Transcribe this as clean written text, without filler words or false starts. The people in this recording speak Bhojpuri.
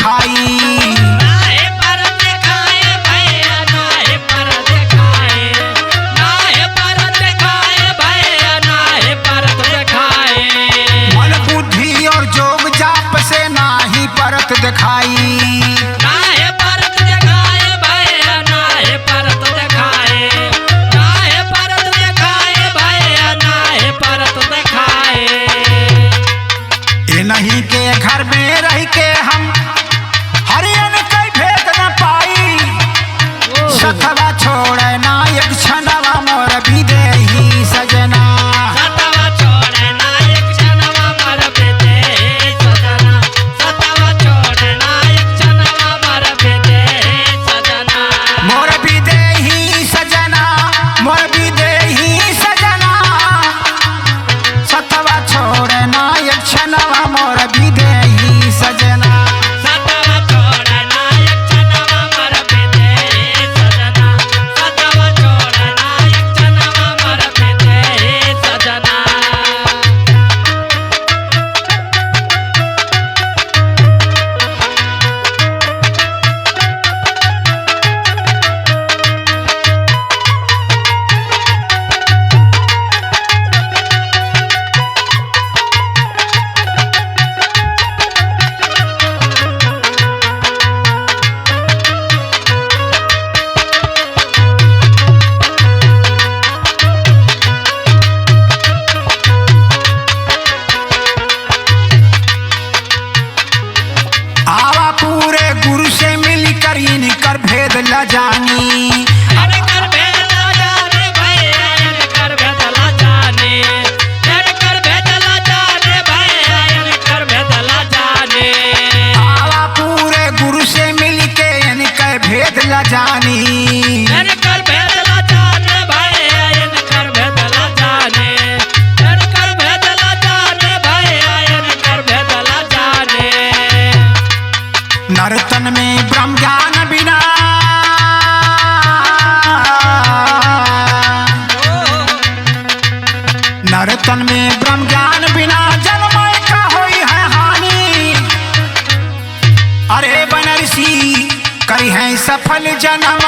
दिखाई। नाहे पर दिखाए भैया नाहे पर दिखाए, नाहे पर दिखाए भैया नाहे पर दिखाए। मन बुद्धि और जोग जाप से नाही परत दिखाई। नाहे परत दिखाए भैया नाहे परत दिखाए, नाहे परत दिखाए भैया नाहे परत दिखाए। ये नहीं के घर में रह के हम हरियन कई भेद न पाई। सतवा छोड़े ना एक क्षणवा मोर विदेही सजना। सतवा छोड़े ना एक क्षणवा मोर विदेही सजना, सतवा छोड़े ना एक क्षणवा मोर विदेही सजना। मोर विदेही सजना, मोर विदेही सजना। सतवा छोड़े ना एक क्षणवा मोर विदेही सजना। सतवा छोड़े ना एक क्षणवा मोर विदेही सजना, सतवा छोड़े ना एक क्षणवा मोर विदेही सजना। आवा पूरे गुरु से मिलकर इनकर भेद ल जानी। अरे कर भेदला जाने भैया अरे कर भेदला जाने, अरे कर भेदला जाने भैया अरे कर भेदला जाने। आवा पूरे गुरु से मिलके इनकर भेद ल जानी। अरे कर भेदला जाने भैया अरे कर भेदला जाने, अरे कर भेदला जाने भैया अरे कर भेदला जाने। नर्तन में ब्रह्म ज्ञान बिना नर्तन में ब्रह्म ज्ञान बिना जन्मय का होई है हानि। अरे बनरसी करी है सफल जन्म